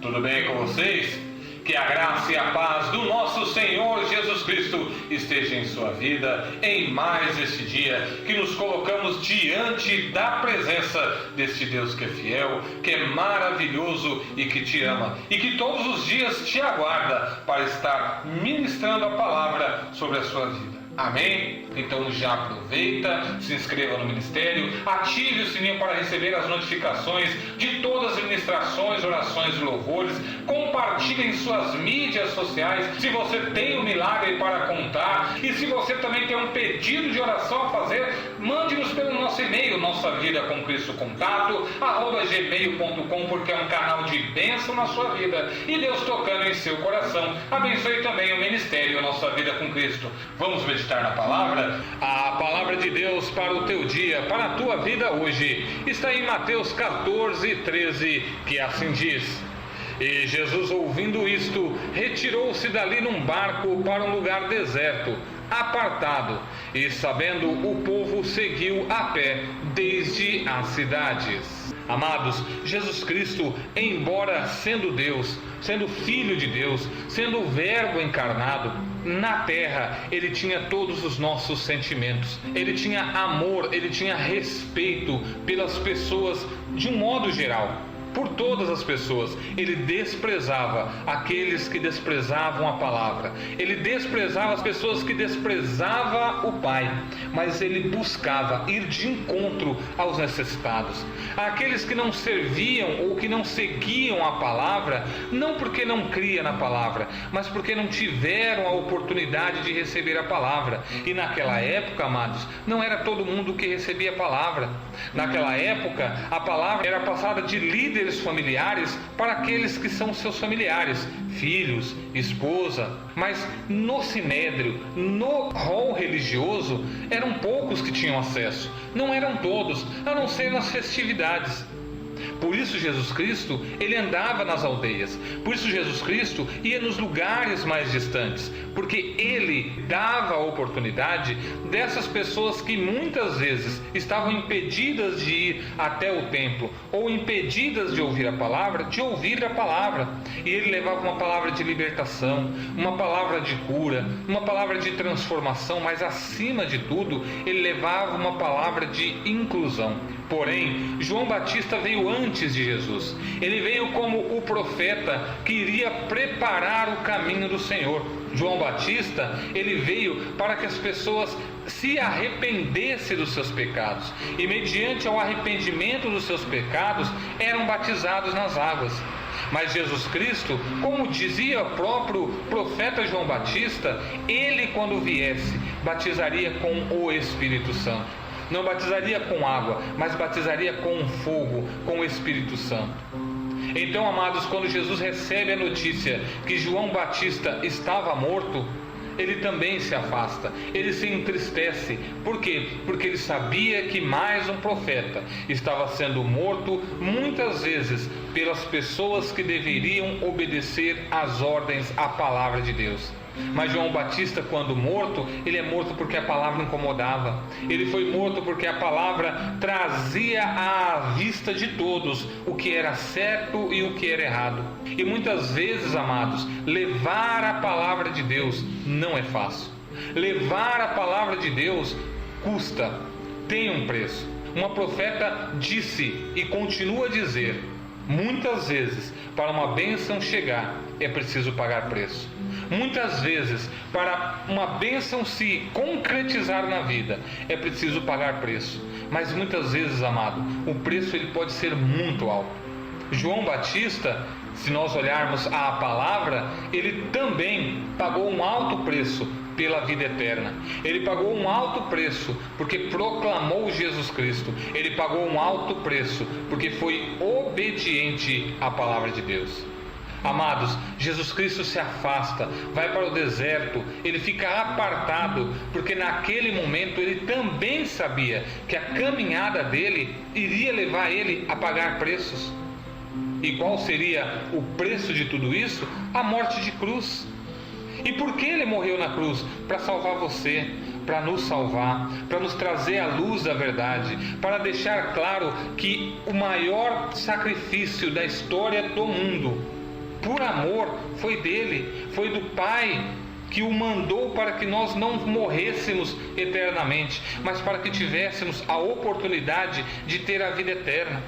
Tudo bem com vocês? Que a graça e a paz do nosso Senhor Jesus Cristo esteja em sua vida em mais este dia que nos colocamos diante da presença deste Deus que é fiel, que é maravilhoso e que te ama e que todos os dias te aguarda para estar ministrando a palavra sobre a sua vida. Amém? Então já aproveita, se inscreva no ministério, ative o sininho para receber as notificações de todas as ministrações, orações e louvores. Compartilhe em suas mídias sociais se você tem um milagre para contar. E se você também tem um pedido de oração a fazer, mande-nos pelo nosso e-mail, nossavidaComCristo.contato@gmail.com, porque é um canal de bênção na sua vida e Deus tocando em seu coração. Abençoe também o ministério Nossa Vida com Cristo. Vamos meditar na palavra? A palavra de Deus para o teu dia, para a tua vida hoje, está em Mateus 14:13, que assim diz: E Jesus, ouvindo isto, retirou-se dali num barco para um lugar deserto, apartado, e sabendo o povo seguiu a pé desde as cidades. Amados, Jesus Cristo, embora sendo Deus, sendo Filho de Deus, sendo o Verbo encarnado, na terra ele tinha todos os nossos sentimentos. Ele tinha amor, ele tinha respeito pelas pessoas de um modo geral. Por todas as pessoas. Ele desprezava aqueles que desprezavam a palavra. Ele desprezava as pessoas que desprezavam o Pai. Mas ele buscava ir de encontro aos necessitados. Aqueles que não serviam ou que não seguiam a palavra, não porque não cria na palavra, mas porque não tiveram a oportunidade de receber a palavra. E naquela época, amados, não era todo mundo que recebia a palavra. Naquela época, a palavra era passada de líderes familiares para aqueles que são seus familiares, filhos, esposa. Mas no sinédrio, no rol religioso, eram poucos que tinham acesso. Não eram todos, a não ser nas festividades. Por isso Jesus Cristo, ele andava nas aldeias. Por isso Jesus Cristo ia nos lugares mais distantes, porque ele dava a oportunidade dessas pessoas que muitas vezes estavam impedidas de ir até o templo, ou impedidas de ouvir a palavra, E ele levava uma palavra de libertação, uma palavra de cura, uma palavra de transformação, mas acima de tudo, ele levava uma palavra de inclusão. Porém, João Batista veio antes de Jesus. Ele veio como o profeta que iria preparar o caminho do Senhor. João Batista, ele veio para que as pessoas se arrependessem dos seus pecados. E mediante ao arrependimento dos seus pecados, eram batizados nas águas. Mas Jesus Cristo, como dizia o próprio profeta João Batista, ele quando viesse, batizaria com o Espírito Santo. Não batizaria com água, mas batizaria com fogo, com o Espírito Santo. Então, amados, quando Jesus recebe a notícia que João Batista estava morto, ele também se afasta, ele se entristece. Por quê? Porque ele sabia que mais um profeta estava sendo morto, muitas vezes pelas pessoas que deveriam obedecer às ordens, à palavra de Deus. Mas João Batista, quando morto, ele é morto porque a palavra incomodava. Ele foi morto porque a palavra trazia à vista de todos o que era certo e o que era errado. E muitas vezes, amados, levar a palavra de Deus não é fácil. Levar a palavra de Deus custa, tem um preço. Uma profeta disse e continua a dizer: muitas vezes, para uma bênção chegar, é preciso pagar preço. Muitas vezes, para uma bênção se concretizar na vida, é preciso pagar preço. Mas muitas vezes, amado, o preço ele pode ser muito alto. João Batista, se nós olharmos a palavra, ele também pagou um alto preço pela vida eterna. Ele pagou um alto preço porque proclamou Jesus Cristo. Ele pagou um alto preço porque foi obediente à palavra de Deus. Amados, Jesus Cristo se afasta, vai para o deserto, ele fica apartado, porque naquele momento ele também sabia que a caminhada dele iria levar ele a pagar preços. E qual seria o preço de tudo isso? A morte de cruz. E por que ele morreu na cruz? Para salvar você, para nos salvar, para nos trazer a luz da verdade, para deixar claro que o maior sacrifício da história do mundo por amor, foi dele, foi do Pai que o mandou para que nós não morrêssemos eternamente, mas para que tivéssemos a oportunidade de ter a vida eterna.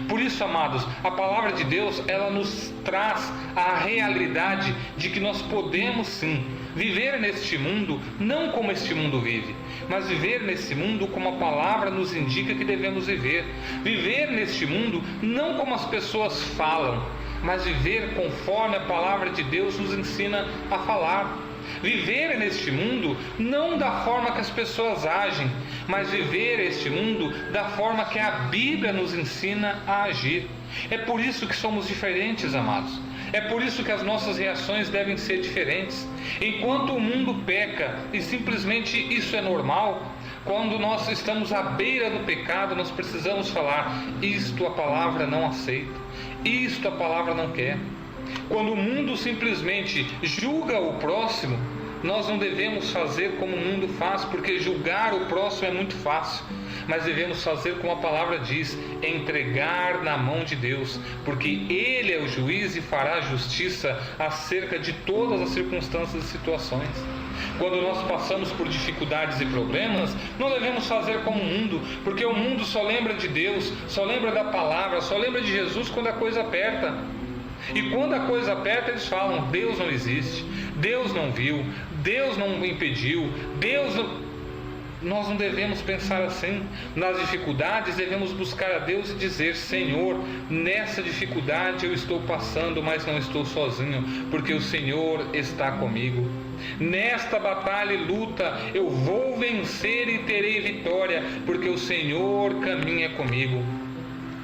Por isso, amados, a palavra de Deus, ela nos traz a realidade de que nós podemos sim viver neste mundo, não como este mundo vive, mas viver nesse mundo como a palavra nos indica que devemos viver. Viver neste mundo não como as pessoas falam, mas viver conforme a palavra de Deus nos ensina a falar. Viver neste mundo não da forma que as pessoas agem, mas viver este mundo da forma que a Bíblia nos ensina a agir. É por isso que somos diferentes, amados. É por isso que as nossas reações devem ser diferentes. Enquanto o mundo peca, e simplesmente isso é normal, quando nós estamos à beira do pecado, nós precisamos falar: isto a palavra não aceita, isto a palavra não quer. Quando o mundo simplesmente julga o próximo, nós não devemos fazer como o mundo faz, porque julgar o próximo é muito fácil, mas devemos fazer como a palavra diz: entregar na mão de Deus, porque Ele é o juiz e fará justiça acerca de todas as circunstâncias e situações. Quando nós passamos por dificuldades e problemas, não devemos fazer como o mundo, porque o mundo só lembra de Deus, só lembra da palavra, só lembra de Jesus quando a coisa aperta. E quando a coisa aperta, eles falam: Deus não existe, Deus não viu, Deus não impediu, Deus não... Nós não devemos pensar assim. Nas dificuldades, devemos buscar a Deus e dizer: Senhor, nessa dificuldade eu estou passando, mas não estou sozinho, porque o Senhor está comigo. Nesta batalha e luta eu vou vencer e terei vitória, porque o Senhor caminha comigo.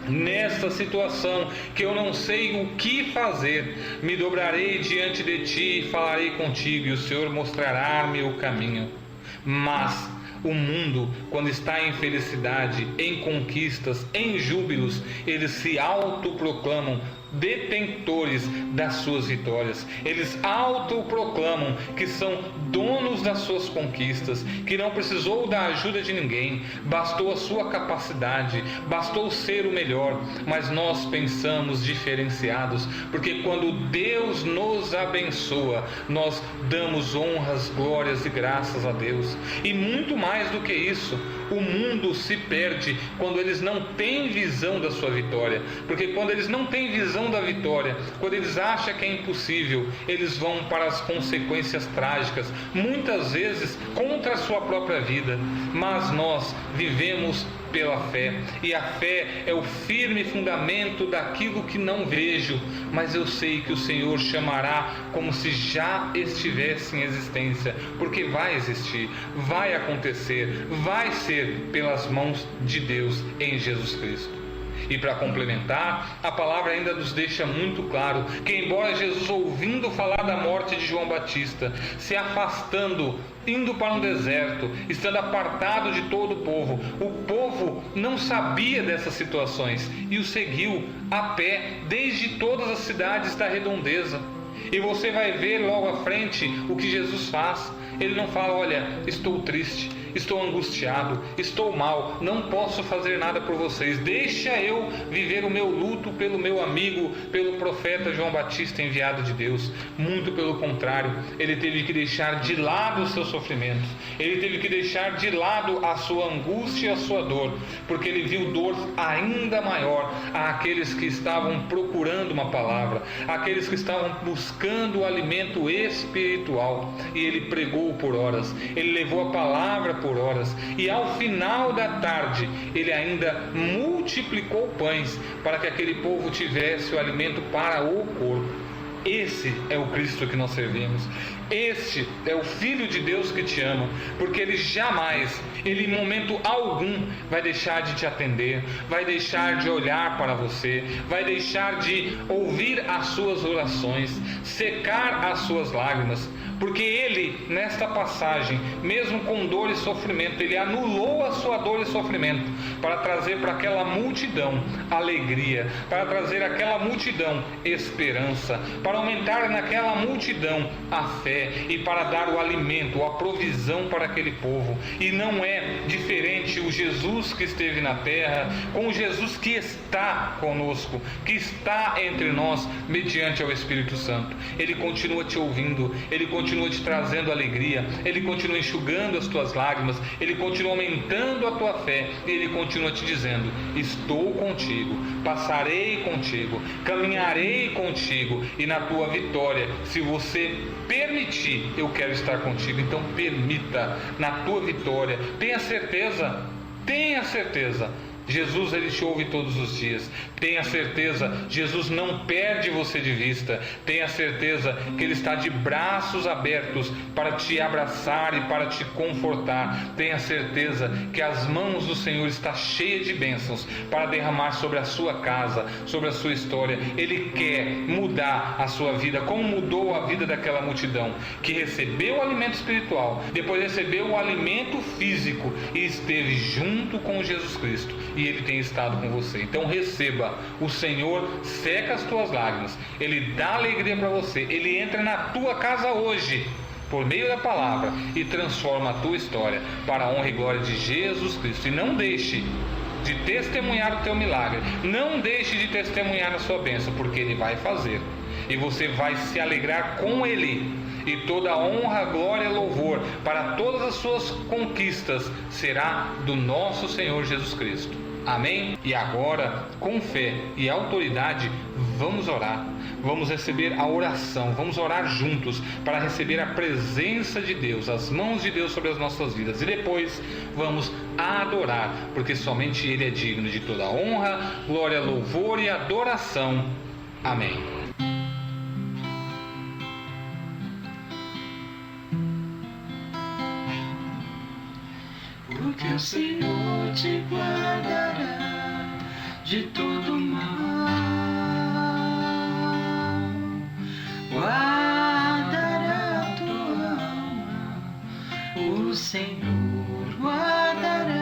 Nesta situação que eu não sei o que fazer, me dobrarei diante de ti e falarei contigo, e o Senhor mostrará-me o caminho. Mas o mundo, quando está em felicidade, em conquistas, em júbilos, eles se autoproclamam detentores das suas vitórias. Eles autoproclamam que são donos das suas conquistas, que não precisou da ajuda de ninguém, bastou a sua capacidade, bastou ser o melhor. Mas nós pensamos diferenciados, porque quando Deus nos abençoa, nós damos honras, glórias e graças a Deus. E muito mais do que isso, o mundo se perde quando eles não têm visão da sua vitória, porque quando eles não têm visão da vitória, quando eles acham que é impossível, eles vão para as consequências trágicas, muitas vezes contra a sua própria vida. Mas nós vivemos pela fé, e a fé é o firme fundamento daquilo que não vejo, mas eu sei que o Senhor chamará como se já estivesse em existência, porque vai existir, vai acontecer, vai ser pelas mãos de Deus em Jesus Cristo. E para complementar, a palavra ainda nos deixa muito claro que, embora Jesus, ouvindo falar da morte de João Batista, se afastando, indo para um deserto, estando apartado de todo o povo não sabia dessas situações e o seguiu a pé desde todas as cidades da redondeza. E você vai ver logo à frente o que Jesus faz. Ele não fala: olha, estou triste, estou angustiado, estou mal, não posso fazer nada por vocês, deixa eu viver o meu luto pelo meu amigo, pelo profeta João Batista, enviado de Deus. Muito pelo contrário, ele teve que deixar de lado os seus sofrimentos, ele teve que deixar de lado a sua angústia e a sua dor, porque ele viu dor ainda maior àqueles que estavam procurando uma palavra, àqueles que estavam buscando o alimento espiritual, e ele pregou por horas, ele levou a palavra por horas, e ao final da tarde ele ainda multiplicou pães para que aquele povo tivesse o alimento para o corpo. Esse é o Cristo que nós servimos. Este é o Filho de Deus que te ama, porque Ele jamais, Ele em momento algum vai deixar de te atender, vai deixar de olhar para você, vai deixar de ouvir as suas orações, secar as suas lágrimas. porque ele, nesta passagem, mesmo com dor e sofrimento, ele anulou a sua dor e sofrimento para trazer para aquela multidão alegria, para trazer àquela multidão esperança, para aumentar naquela multidão a fé e para dar o alimento, a provisão para aquele povo. E não é diferente o Jesus que esteve na terra com o Jesus que está conosco, que está entre nós mediante ao Espírito Santo. Ele continua te ouvindo, ele continua te trazendo alegria, ele continua enxugando as tuas lágrimas, ele continua aumentando a tua fé e ele continua te dizendo: estou contigo, passarei contigo, caminharei contigo, e na tua vitória, se você permitir, eu quero estar contigo. Então permita na tua vitória, tenha certeza, Jesus, ele te ouve todos os dias. Tenha certeza, Jesus não perde você de vista. Tenha certeza que ele está de braços abertos para te abraçar e para te confortar. Tenha certeza que as mãos do Senhor estão cheias de bênçãos para derramar sobre a sua casa, sobre a sua história. Ele quer mudar a sua vida, como mudou a vida daquela multidão que recebeu o alimento espiritual, depois recebeu o alimento físico e esteve junto com Jesus Cristo. E ele tem estado com você. Então receba. O Senhor seca as tuas lágrimas, ele dá alegria para você, ele entra na tua casa hoje por meio da palavra e transforma a tua história para a honra e glória de Jesus Cristo. E não deixe de testemunhar o teu milagre, não deixe de testemunhar a sua bênção, porque ele vai fazer e você vai se alegrar com ele. E toda a honra, glória e louvor para todas as suas conquistas será do nosso Senhor Jesus Cristo. Amém? E agora, com fé e autoridade, vamos orar. Vamos receber a oração, vamos orar juntos para receber a presença de Deus, as mãos de Deus sobre as nossas vidas. E depois vamos adorar, porque somente Ele é digno de toda honra, glória, louvor e adoração. Amém. Porque o Senhor te guardará de todo mal, guardará a tua alma. O Senhor guardará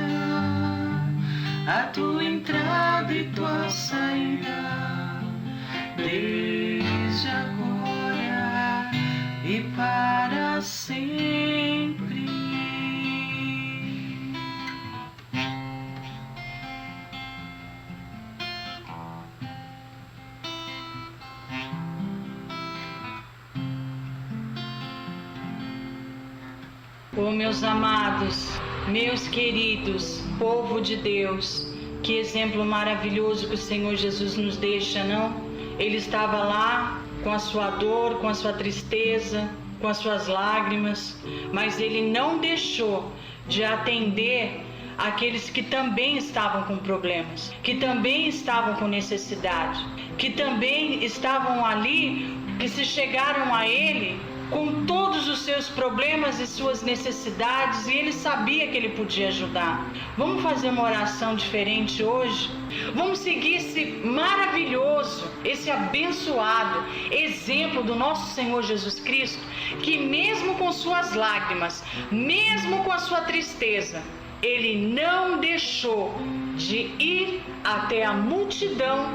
a tua entrada e tua saída, desde agora e para sempre. Oh, meus amados, meus queridos, povo de Deus, que exemplo maravilhoso que o Senhor Jesus nos deixa, não? Ele estava lá com a sua dor, com a sua tristeza, com as suas lágrimas, mas ele não deixou de atender aqueles que também estavam com problemas, que também estavam com necessidade, que também estavam ali, que se chegaram a ele com todos os seus problemas e suas necessidades, e ele sabia que ele podia ajudar. Vamos fazer uma oração diferente hoje? Vamos seguir esse maravilhoso, esse abençoado exemplo do nosso Senhor Jesus Cristo, que mesmo com suas lágrimas, mesmo com a sua tristeza, ele não deixou de ir até a multidão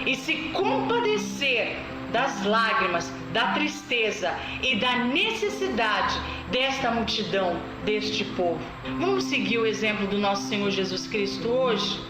e se compadecer das lágrimas, da tristeza e da necessidade desta multidão, deste povo. Vamos seguir o exemplo do nosso Senhor Jesus Cristo hoje?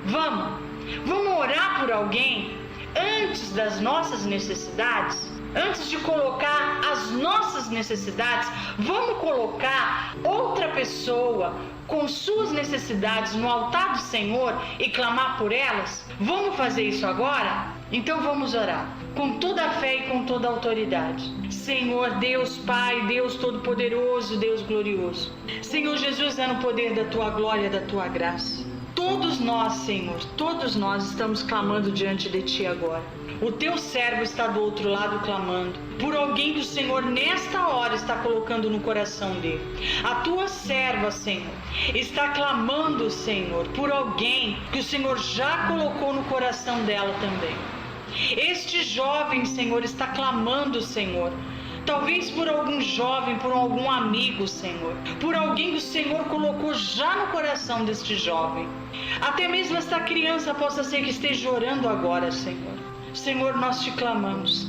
Vamos orar por alguém antes das nossas necessidades? Antes de colocar as nossas necessidades, vamos colocar outra pessoa com suas necessidades no altar do Senhor e clamar por elas? Vamos fazer isso agora? Então vamos orar com toda a fé e com toda a autoridade. Senhor Deus Pai, Deus Todo-Poderoso, Deus Glorioso, Senhor Jesus, é no poder da Tua glória e da Tua graça. Todos nós, Senhor, todos nós estamos clamando diante de Ti agora. O Teu servo está do outro lado clamando por alguém que o Senhor nesta hora está colocando no coração dele. A Tua serva, Senhor, está clamando, Senhor, por alguém que o Senhor já colocou no coração dela também. Este jovem, Senhor, está clamando, Senhor, talvez por algum jovem, por algum amigo, Senhor, por alguém que o Senhor colocou já no coração deste jovem. Até mesmo esta criança possa ser que esteja orando agora, Senhor. Senhor, nós te clamamos,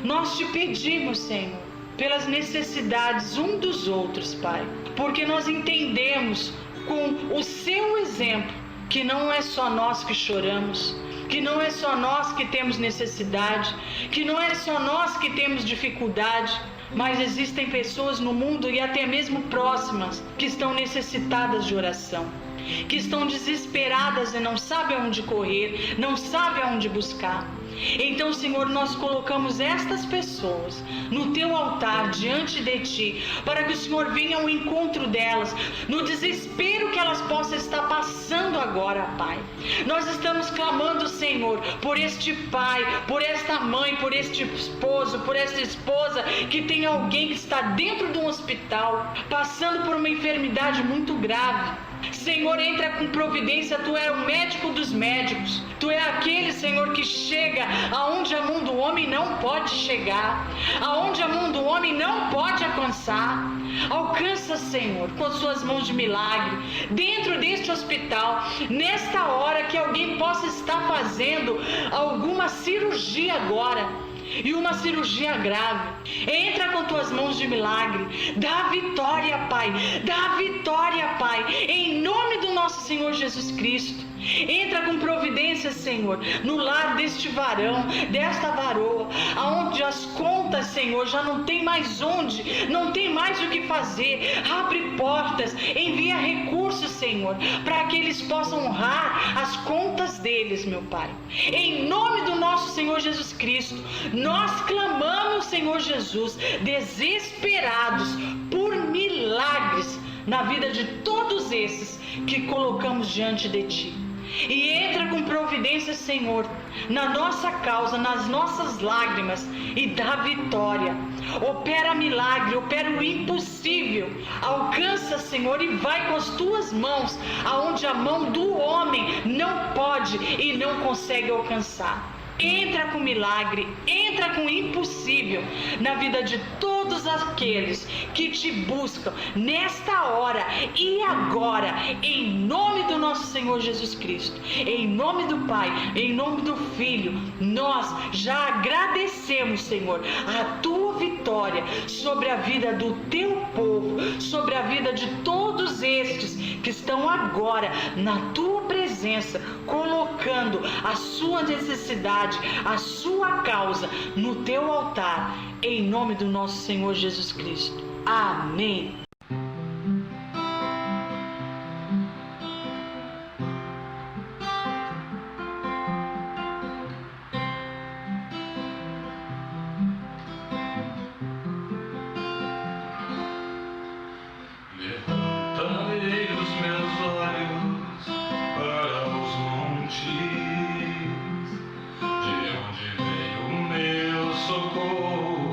nós te pedimos, Senhor, pelas necessidades um dos outros, Pai, porque nós entendemos com o seu exemplo que não é só nós que choramos, que não é só nós que temos necessidade, que não é só nós que temos dificuldade, mas existem pessoas no mundo e até mesmo próximas que estão necessitadas de oração, que estão desesperadas e não sabem aonde correr, não sabem aonde buscar. Então, Senhor, nós colocamos estas pessoas no teu altar diante de ti, para que o Senhor venha ao encontro delas, no desespero que elas possam estar passando agora, Pai. Nós estamos clamando, Senhor, por este pai, por esta mãe, por este esposo, por esta esposa que tem alguém que está dentro de um hospital, passando por uma enfermidade muito grave. Senhor, entra com providência, tu é o médico dos médicos, tu é aquele, Senhor, que chega aonde a mão do homem não pode chegar, aonde a mão do homem não pode alcançar. Alcança, Senhor, com as suas mãos de milagre, dentro deste hospital, nesta hora que alguém possa estar fazendo alguma cirurgia agora, e uma cirurgia grave. Entra com tuas mãos de milagre, dá vitória, Pai, dá vitória, Pai, em nome do nosso Senhor Jesus Cristo. Entra com providência, Senhor, no lar deste varão, desta varoa, aonde as contas, Senhor, já não tem mais onde, não tem mais o que fazer. Abre portas, envia recursos, Senhor, para que eles possam honrar as contas deles, meu Pai. Em nome do nosso Senhor Jesus Cristo, nós clamamos, Senhor Jesus, desesperados por milagres na vida de todos esses que colocamos diante de Ti. E entra com providência, Senhor, na nossa causa, nas nossas lágrimas, e dá vitória. Opera milagre, opera o impossível. Alcança, Senhor, e vai com as tuas mãos aonde a mão do homem não pode e não consegue alcançar. Entra com milagre, entra com impossível na vida de todos aqueles que te buscam nesta hora e agora, em nome do nosso Senhor Jesus Cristo, em nome do Pai, em nome do Filho. Nós já agradecemos, Senhor, a tua vitória sobre a vida do teu povo, sobre a vida de todos estes que estão agora na tua presença, colocando a sua necessidade, a sua causa no teu altar, em nome do nosso Senhor Jesus Cristo. Amém. Levantarei os meus olhos para os montes, de onde veio o meu socorro.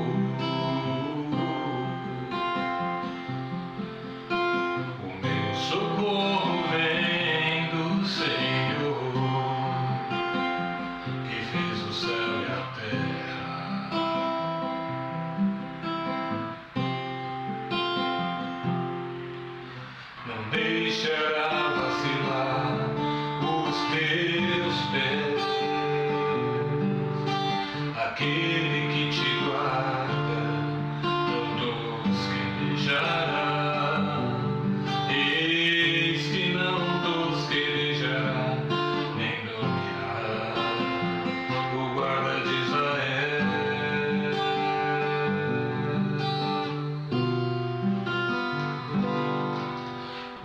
O meu socorro vem do Senhor, que fez o céu e a terra. Não deixará vacilar os teus pés, aquele que te guarda não tosquejará. Eis que não tosquejará, nem dormirá o guarda de Israel.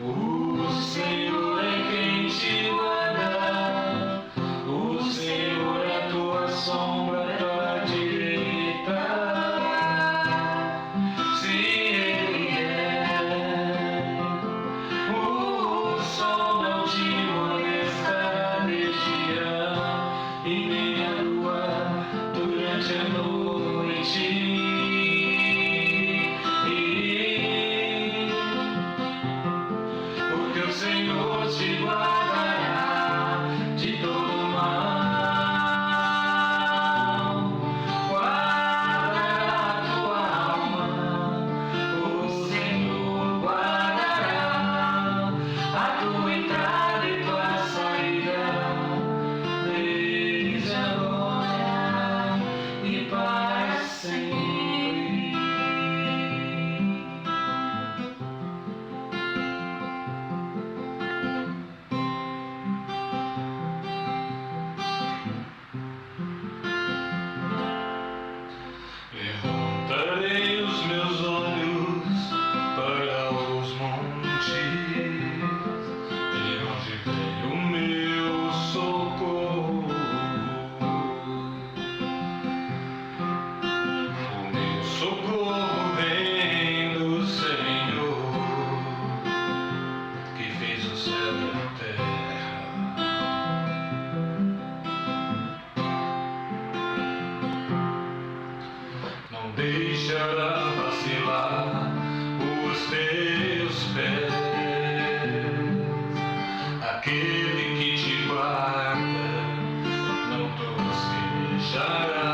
O Senhor é quem te guarda, o Senhor é a tua sombra, a tua direita. Se Ele é, o sol não te molestará de dia, e nem a lua durante a noite. Porque o Senhor te guardará de todo mal, guardará a tua deixará vacilar os teus pés. Aquele que te guarda não tosquenejará.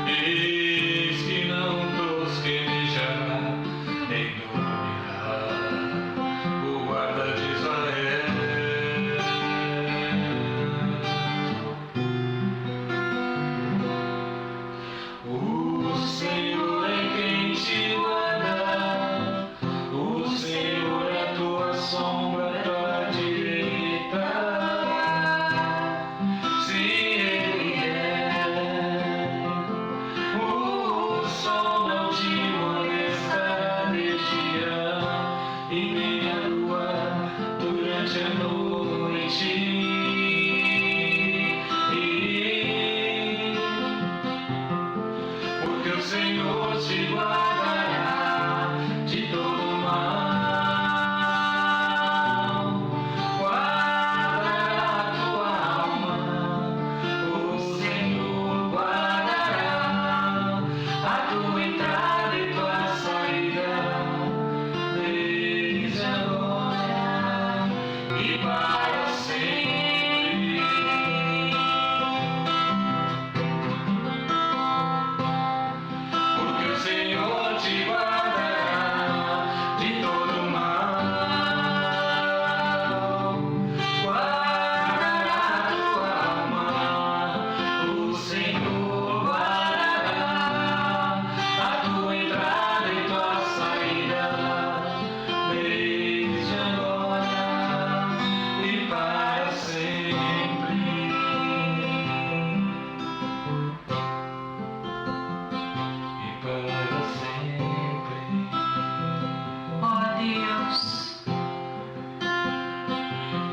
Eis que não tosquenejará, nem dormirá o guarda de Israel. O Senhor é quem te guarda, o Senhor é a tua sombra, a tua direita. Sim, Ele é. O sol não te molestará de dia, e nem a lua durante a noite. Porque o Senhor te guardará de todo mal, guardará a tua alma. O Senhor guardará a tua entrada e tua saída, desde agora e para sempre. Porque o Senhor te guardará de todo mal, guardará a tua alma. O Senhor guardará a tua entrada e tua saída, desde agora e para sempre. E para sempre. Ó Deus,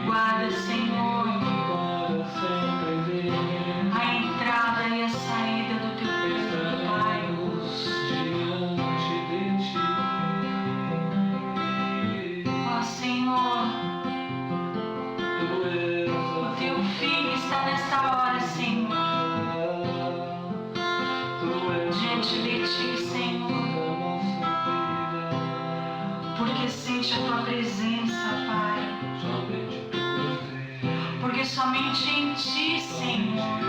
guarda, Senhor, Para sempre a entrada e a saída do teu povo, Pai. estaremos diante de ti. Ó Senhor, Tu és o teu filho está nesta hora, Senhor, Tu és diante de ti, Senhor, a nossa vida. porque sente a tua presença, Pai. Somente Tu és Deus. Porque somente em ti, Senhor,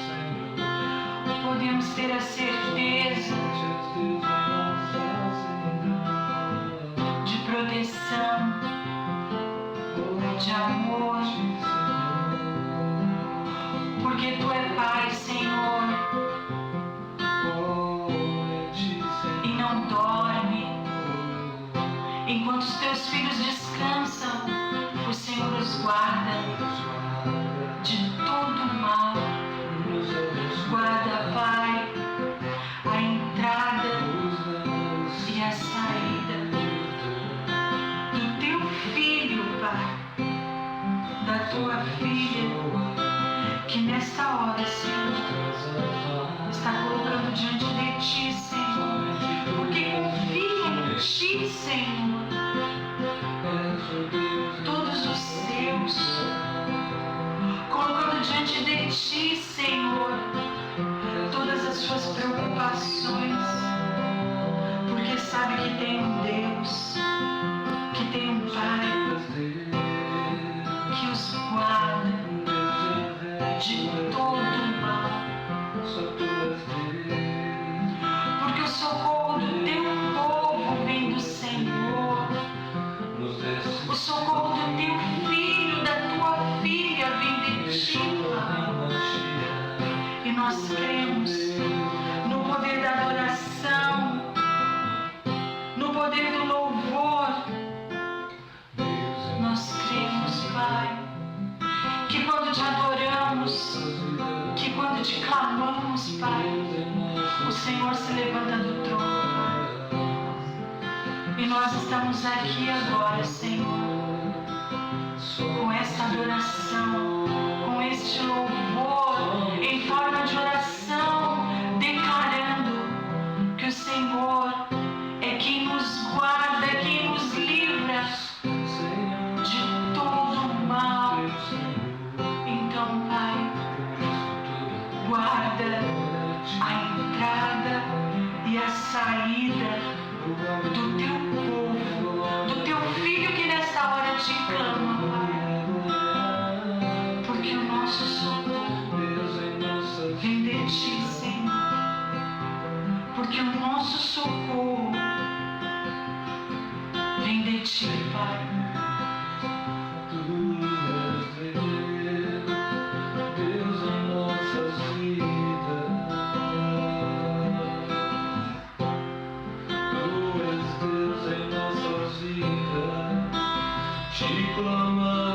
Senhor, podemos ter a certeza Deus em nossas vidas. de proteção, de amor, porque tu é Pai, Senhor, e não dorme. Enquanto os teus filhos descansam, o Senhor os guarda de todo mal. Guarda, Pai, a entrada e a saída do teu filho, Pai, da tua filha, que nesta hora, Senhor, está colocando diante de ti, Senhor, porque confia em ti, Senhor, todos os seus, colocando diante de ti, Senhor, todas as suas preocupações, porque sabe que tem um Deus, que tem um Pai, que os guarda de todo mal. Porque o socorro do teu povo vem do Senhor. O socorro do teu filho, da tua filha vem de ti, Pai. E nós cremos no poder da adoração, no poder do louvor. Nós cremos, Pai, que quando te adoramos, que quando te clamamos, Pai, o Senhor se levanta do trono. E nós estamos aqui agora, Senhor, com esta adoração, com este louvor, em forma de oração, declarando que o Senhor é quem nos guarda, é quem nos livra de todo o mal. Então, Pai, guarda a entrada ti, Pai. Tu és Deus em nossas vidas. Tu és Deus em nossas vidas. Te clamamos.